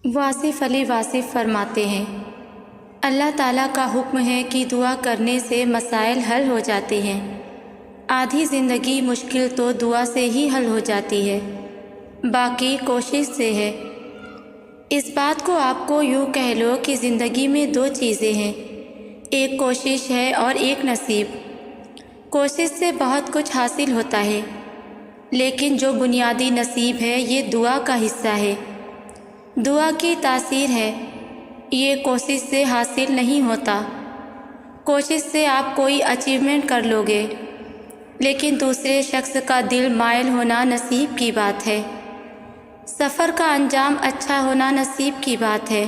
واصف علی واصف فرماتے ہیں، اللہ تعالیٰ کا حکم ہے کہ دعا کرنے سے مسائل حل ہو جاتے ہیں۔ آدھی زندگی مشکل تو دعا سے ہی حل ہو جاتی ہے، باقی کوشش سے ہے۔ اس بات کو آپ کو یوں کہہ لو کہ زندگی میں دو چیزیں ہیں، ایک کوشش ہے اور ایک نصیب۔ کوشش سے بہت کچھ حاصل ہوتا ہے، لیکن جو بنیادی نصیب ہے یہ دعا کا حصہ ہے، دعا کی تاثیر ہے، یہ کوشش سے حاصل نہیں ہوتا۔ کوشش سے آپ کوئی اچیومنٹ کر لو گے، لیکن دوسرے شخص کا دل مائل ہونا نصیب کی بات ہے، سفر کا انجام اچھا ہونا نصیب کی بات ہے۔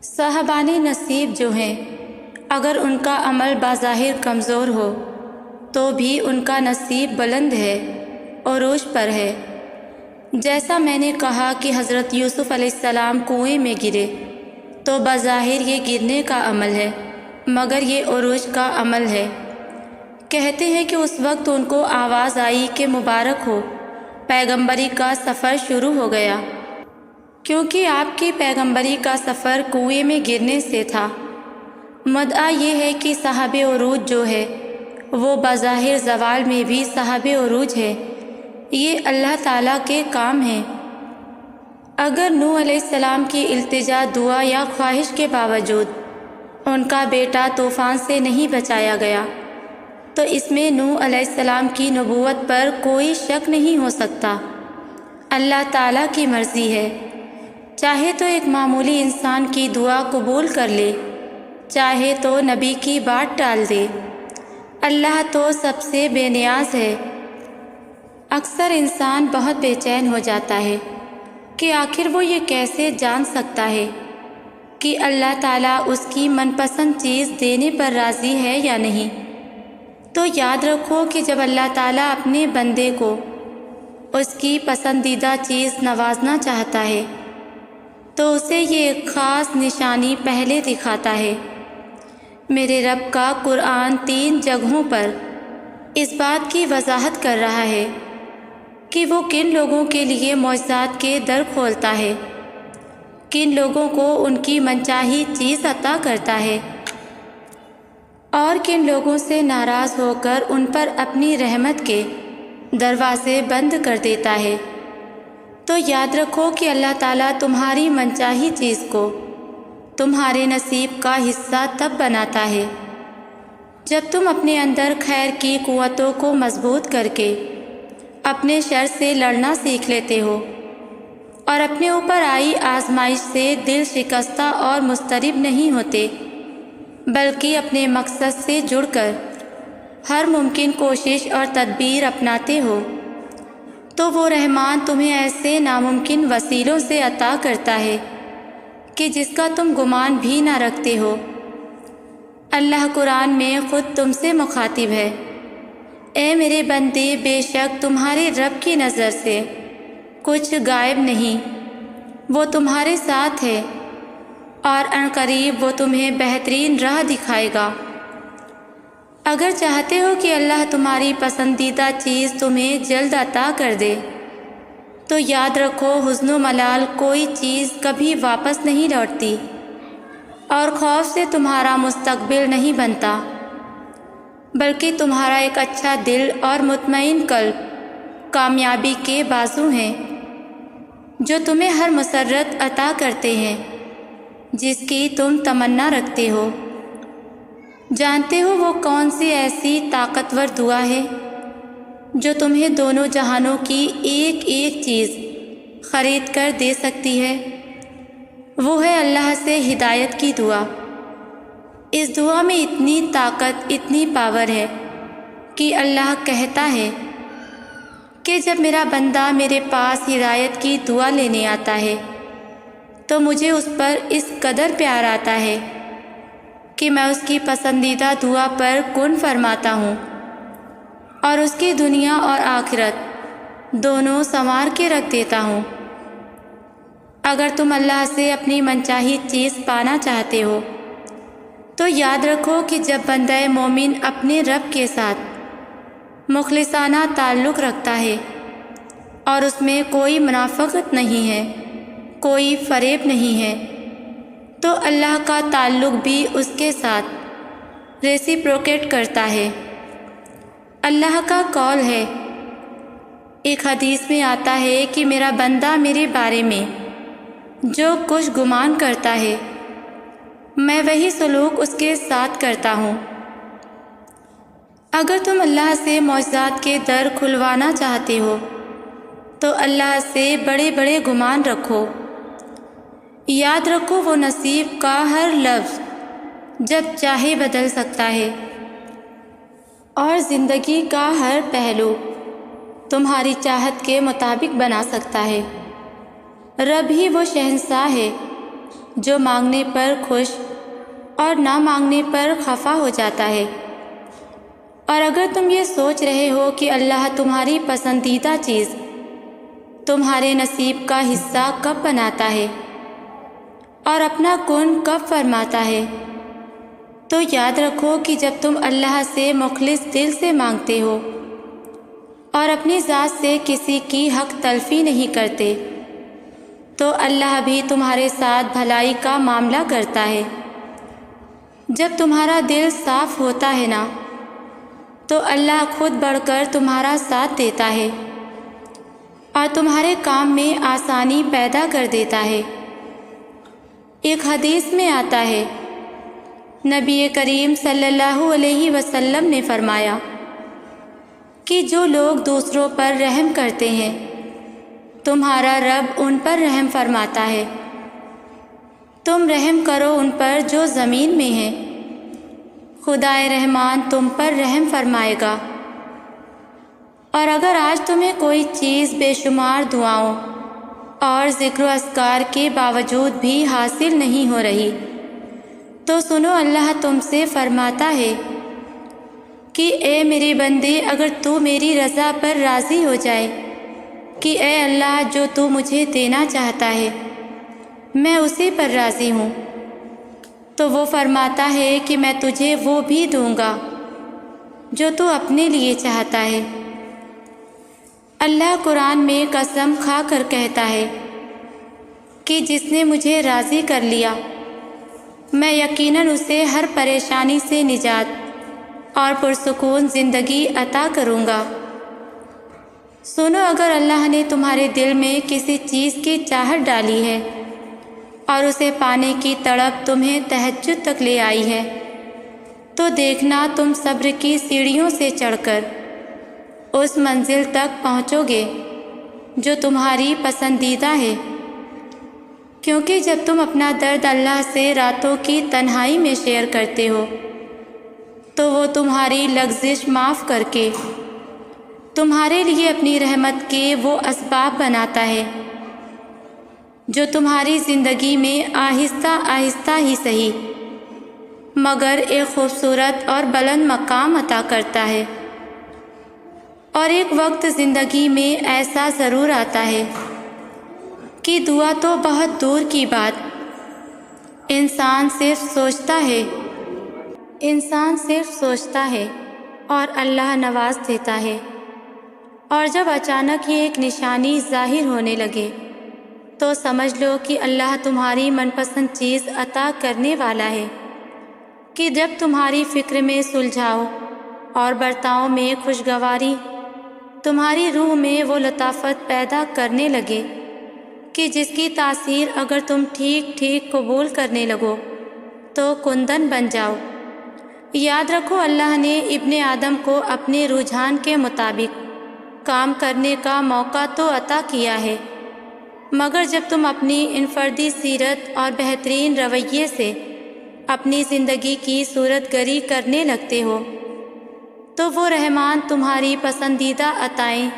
صاحبان نصیب جو ہیں، اگر ان کا عمل بظاہر کمزور ہو تو بھی ان کا نصیب بلند ہے، عروج پر ہے۔ جیسا میں نے کہا کہ حضرت یوسف علیہ السلام کنویں میں گرے تو بظاہر یہ گرنے کا عمل ہے، مگر یہ عروج کا عمل ہے۔ کہتے ہیں کہ اس وقت ان کو آواز آئی کہ مبارک ہو، پیغمبری کا سفر شروع ہو گیا، کیونکہ آپ کی پیغمبری کا سفر کنویں میں گرنے سے تھا۔ مدعا یہ ہے کہ صاحب عروج جو ہے وہ بظاہر زوال میں بھی صاحب عروج ہے، یہ اللہ تعالیٰ کے کام ہیں۔ اگر نوح علیہ السلام کی التجا، دعا یا خواہش کے باوجود ان کا بیٹا طوفان سے نہیں بچایا گیا تو اس میں نوح علیہ السلام کی نبوت پر کوئی شک نہیں ہو سکتا۔ اللہ تعالیٰ کی مرضی ہے، چاہے تو ایک معمولی انسان کی دعا قبول کر لے، چاہے تو نبی کی بات ٹال دے۔ اللہ تو سب سے بے نیاز ہے۔ اکثر انسان بہت بے چین ہو جاتا ہے کہ آخر وہ یہ کیسے جان سکتا ہے کہ اللہ تعالیٰ اس کی من پسند چیز دینے پر راضی ہے یا نہیں۔ تو یاد رکھو کہ جب اللہ تعالیٰ اپنے بندے کو اس کی پسندیدہ چیز نوازنا چاہتا ہے تو اسے یہ ایک خاص نشانی پہلے دکھاتا ہے۔ میرے رب کا قرآن 3 جگہوں پر اس بات کی وضاحت کر رہا ہے کہ وہ کن لوگوں کے لیے معجزات کے در کھولتا ہے، کن لوگوں کو ان کی منچاہی چیز عطا کرتا ہے اور کن لوگوں سے ناراض ہو کر ان پر اپنی رحمت کے دروازے بند کر دیتا ہے۔ تو یاد رکھو کہ اللہ تعالیٰ تمہاری منچاہی چیز کو تمہارے نصیب کا حصہ تب بناتا ہے جب تم اپنے اندر خیر کی قوتوں کو مضبوط کر کے اپنے شر سے لڑنا سیکھ لیتے ہو اور اپنے اوپر آئی آزمائش سے دل شکستہ اور مضطرب نہیں ہوتے، بلکہ اپنے مقصد سے جڑ کر ہر ممکن کوشش اور تدبیر اپناتے ہو، تو وہ رحمان تمہیں ایسے ناممکن وسیلوں سے عطا کرتا ہے کہ جس کا تم گمان بھی نہ رکھتے ہو۔ اللہ قرآن میں خود تم سے مخاطب ہے، اے میرے بندے، بے شک تمہارے رب کی نظر سے کچھ غائب نہیں، وہ تمہارے ساتھ ہے اور عنقریب وہ تمہیں بہترین راہ دکھائے گا۔ اگر چاہتے ہو کہ اللہ تمہاری پسندیدہ چیز تمہیں جلد عطا کر دے تو یاد رکھو حزن و ملال کوئی چیز کبھی واپس نہیں لوٹتی اور خوف سے تمہارا مستقبل نہیں بنتا، بلکہ تمہارا ایک اچھا دل اور مطمئن قلب کامیابی کے بازو ہیں جو تمہیں ہر مسرت عطا کرتے ہیں جس کی تم تمنا رکھتے ہو۔ جانتے ہو وہ کون سی ایسی طاقتور دعا ہے جو تمہیں دونوں جہانوں کی ایک ایک چیز خرید کر دے سکتی ہے؟ وہ ہے اللہ سے ہدایت کی دعا۔ اس دعا میں اتنی طاقت، اتنی پاور ہے کہ اللہ کہتا ہے کہ جب میرا بندہ میرے پاس ہدایت کی دعا لینے آتا ہے تو مجھے اس پر اس قدر پیار آتا ہے کہ میں اس کی پسندیدہ دعا پر کن فرماتا ہوں اور اس کی دنیا اور آخرت دونوں سنوار کے رکھ دیتا ہوں۔ اگر تم اللہ سے اپنی منچاہی چیز پانا چاہتے ہو تو یاد رکھو کہ جب بندہ مومن اپنے رب کے ساتھ مخلصانہ تعلق رکھتا ہے اور اس میں کوئی منافقت نہیں ہے، کوئی فریب نہیں ہے، تو اللہ کا تعلق بھی اس کے ساتھ ریسیپروکیٹ کرتا ہے۔ اللہ کا قول ہے، ایک حدیث میں آتا ہے کہ میرا بندہ میرے بارے میں جو کچھ گمان کرتا ہے میں وہی سلوک اس کے ساتھ کرتا ہوں۔ اگر تم اللہ سے معجزات کے در کھلوانا چاہتے ہو تو اللہ سے بڑے بڑے گمان رکھو۔ یاد رکھو وہ نصیب کا ہر لفظ جب چاہے بدل سکتا ہے اور زندگی کا ہر پہلو تمہاری چاہت کے مطابق بنا سکتا ہے۔ رب ہی وہ شہنشاہ ہے جو مانگنے پر خوش اور نہ مانگنے پر خفا ہو جاتا ہے۔ اور اگر تم یہ سوچ رہے ہو کہ اللہ تمہاری پسندیدہ چیز تمہارے نصیب کا حصہ کب بناتا ہے اور اپنا کن کب فرماتا ہے، تو یاد رکھو کہ جب تم اللہ سے مخلص دل سے مانگتے ہو اور اپنی ذات سے کسی کی حق تلفی نہیں کرتے تو اللہ بھی تمہارے ساتھ بھلائی کا معاملہ کرتا ہے۔ جب تمہارا دل صاف ہوتا ہے نا تو اللہ خود بڑھ کر تمہارا ساتھ دیتا ہے اور تمہارے کام میں آسانی پیدا کر دیتا ہے۔ ایک حدیث میں آتا ہے، نبی کریم صلی اللہ علیہ وسلم نے فرمایا کہ جو لوگ دوسروں پر رحم کرتے ہیں تمہارا رب ان پر رحم فرماتا ہے۔ تم رحم کرو ان پر جو زمین میں ہیں، خدائے رحمان تم پر رحم فرمائے گا۔ اور اگر آج تمہیں کوئی چیز بے شمار دعاؤں اور ذکر و اذکار کے باوجود بھی حاصل نہیں ہو رہی تو سنو، اللہ تم سے فرماتا ہے کہ اے میرے بندے، اگر تو میری رضا پر راضی ہو جائے کہ اے اللہ جو تو مجھے دینا چاہتا ہے میں اسی پر راضی ہوں، تو وہ فرماتا ہے کہ میں تجھے وہ بھی دوں گا جو تو اپنے لیے چاہتا ہے۔ اللہ قرآن میں قسم کھا کر کہتا ہے کہ جس نے مجھے راضی کر لیا میں یقیناً اسے ہر پریشانی سے نجات اور پرسکون زندگی عطا کروں گا۔ سنو، اگر اللہ نے تمہارے دل میں کسی چیز کی چاہت ڈالی ہے اور اسے پانے کی تڑپ تمہیں تہجد تک لے آئی ہے تو دیکھنا تم صبر کی سیڑھیوں سے چڑھ کر اس منزل تک پہنچو گے جو تمہاری پسندیدہ ہے، کیونکہ جب تم اپنا درد اللہ سے راتوں کی تنہائی میں شیئر کرتے ہو تو وہ تمہاری لغزش معاف کر کے تمہارے لیے اپنی رحمت کے وہ اسباب بناتا ہے جو تمہاری زندگی میں آہستہ آہستہ ہی صحیح مگر ایک خوبصورت اور بلند مقام عطا کرتا ہے۔ اور ایک وقت زندگی میں ایسا ضرور آتا ہے کہ دعا تو بہت دور کی بات، انسان صرف سوچتا ہے اور اللہ نواز دیتا ہے۔ اور جب اچانک یہ ایک نشانی ظاہر ہونے لگے تو سمجھ لو کہ اللہ تمہاری من پسند چیز عطا کرنے والا ہے، کہ جب تمہاری فکر میں سلجھاؤ اور برتاؤ میں خوشگواری تمہاری روح میں وہ لطافت پیدا کرنے لگے کہ جس کی تاثیر اگر تم ٹھیک ٹھیک قبول کرنے لگو تو کندن بن جاؤ۔ یاد رکھو، اللہ نے ابن آدم کو اپنے رجحان کے مطابق کام کرنے کا موقع تو عطا کیا ہے، مگر جب تم اپنی انفرادی سیرت اور بہترین رویے سے اپنی زندگی کی صورت گری کرنے لگتے ہو تو وہ رحمان تمہاری پسندیدہ عطائیں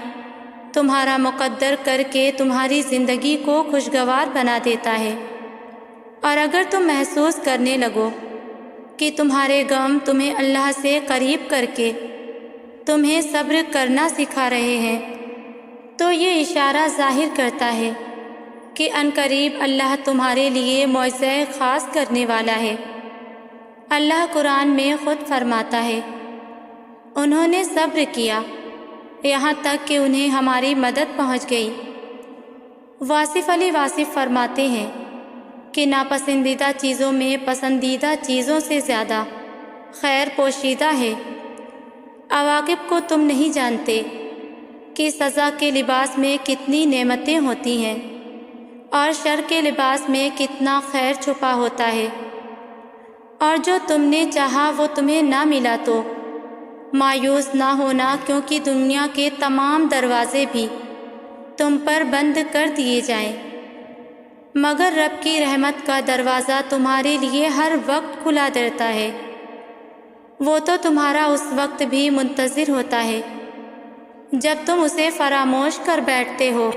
تمہارا مقدر کر کے تمہاری زندگی کو خوشگوار بنا دیتا ہے۔ اور اگر تم محسوس کرنے لگو کہ تمہارے غم تمہیں اللہ سے قریب کر کے تمہیں صبر کرنا سکھا رہے ہیں تو یہ اشارہ ظاہر کرتا ہے کہ عنقریب اللہ تمہارے لیے معجزہ خاص کرنے والا ہے۔ اللہ قرآن میں خود فرماتا ہے، انہوں نے صبر کیا یہاں تک کہ انہیں ہماری مدد پہنچ گئی۔ واصف علی واصف فرماتے ہیں کہ ناپسندیدہ چیزوں میں پسندیدہ چیزوں سے زیادہ خیر پوشیدہ ہے۔ عواقب کو تم نہیں جانتے کہ سزا کے لباس میں کتنی نعمتیں ہوتی ہیں اور شر کے لباس میں کتنا خیر چھپا ہوتا ہے۔ اور جو تم نے چاہا وہ تمہیں نہ ملا تو مایوس نہ ہونا، کیونکہ دنیا کے تمام دروازے بھی تم پر بند کر دیے جائیں، مگر رب کی رحمت کا دروازہ تمہارے لیے ہر وقت کھلا رہتا ہے۔ وہ تو تمہارا اس وقت بھی منتظر ہوتا ہے جب تم اسے فراموش کر بیٹھتے ہو۔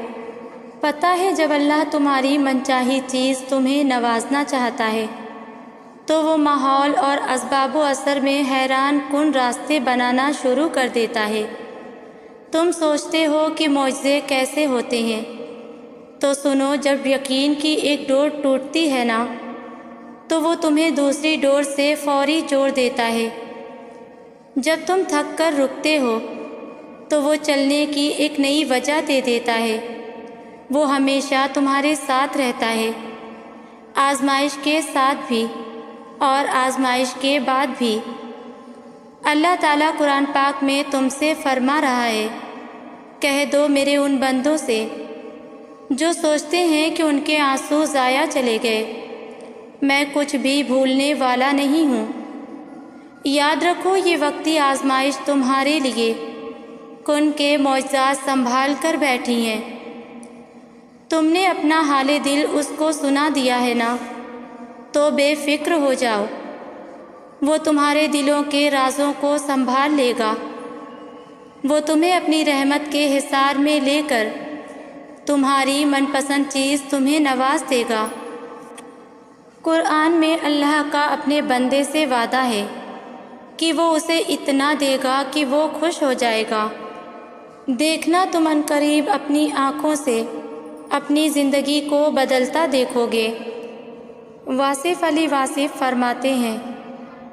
پتہ ہے جب اللہ تمہاری منچاہی چیز تمہیں نوازنا چاہتا ہے تو وہ ماحول اور اسباب و اثر میں حیران کن راستے بنانا شروع کر دیتا ہے۔ تم سوچتے ہو کہ معجزے کیسے ہوتے ہیں، تو سنو، جب یقین کی ایک ڈور ٹوٹتی ہے نا تو وہ تمہیں دوسری ڈور سے فوری جوڑ دیتا ہے۔ جب تم تھک کر رکتے ہو تو وہ چلنے کی ایک نئی وجہ دے دیتا ہے۔ وہ ہمیشہ تمہارے ساتھ رہتا ہے، آزمائش کے ساتھ بھی اور آزمائش کے بعد بھی۔ اللہ تعالیٰ قرآن پاک میں تم سے فرما رہا ہے، کہہ دو میرے ان بندوں سے جو سوچتے ہیں کہ ان کے آنسو ضائع چلے گئے، میں کچھ بھی بھولنے والا نہیں ہوں۔ یاد رکھو یہ وقتی آزمائش تمہارے لیے کن کے معجزات سنبھال کر بیٹھی ہیں۔ تم نے اپنا حال دل اس کو سنا دیا ہے نا، تو بے فکر ہو جاؤ، وہ تمہارے دلوں کے رازوں کو سنبھال لے گا۔ وہ تمہیں اپنی رحمت کے حصار میں لے کر تمہاری من پسند چیز تمہیں نواز دے گا۔ قرآن میں اللہ کا اپنے بندے سے وعدہ ہے کہ وہ اسے اتنا دے گا کہ وہ خوش ہو جائے گا۔ دیکھنا تم عنقریب اپنی آنکھوں سے اپنی زندگی کو بدلتا دیکھو گے۔ واصف علی واصف فرماتے ہیں،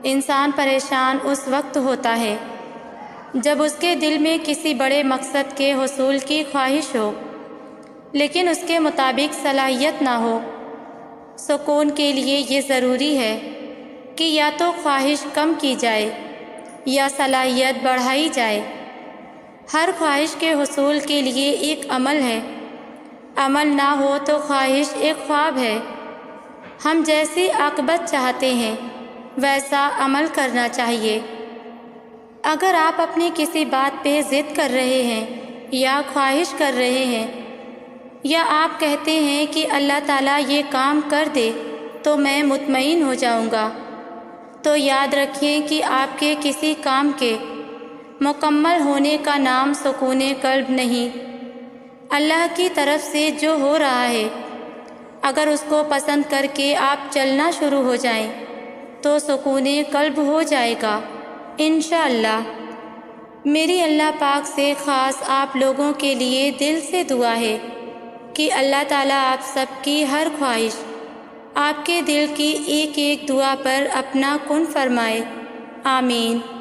انسان پریشان اس وقت ہوتا ہے جب اس کے دل میں کسی بڑے مقصد کے حصول کی خواہش ہو لیکن اس کے مطابق صلاحیت نہ ہو۔ سکون کے لیے یہ ضروری ہے کہ یا تو خواہش کم کی جائے یا صلاحیت بڑھائی جائے۔ ہر خواہش کے حصول کے لیے ایک عمل ہے، عمل نہ ہو تو خواہش ایک خواب ہے۔ ہم جیسی عاقبت چاہتے ہیں ویسا عمل کرنا چاہیے۔ اگر آپ اپنی کسی بات پہ ضد کر رہے ہیں یا خواہش کر رہے ہیں یا آپ کہتے ہیں کہ اللہ تعالیٰ یہ کام کر دے تو میں مطمئن ہو جاؤں گا، تو یاد رکھیں کہ آپ کے کسی کام کے مکمل ہونے کا نام سکون قلب نہیں۔ اللہ کی طرف سے جو ہو رہا ہے اگر اس کو پسند کر کے آپ چلنا شروع ہو جائیں تو سکون قلب ہو جائے گا انشاءاللہ۔ میری اللہ پاک سے خاص آپ لوگوں کے لیے دل سے دعا ہے کہ اللہ تعالیٰ آپ سب کی ہر خواہش آپ کے دل کی ایک ایک دعا پر اپنا کن فرمائے، آمین۔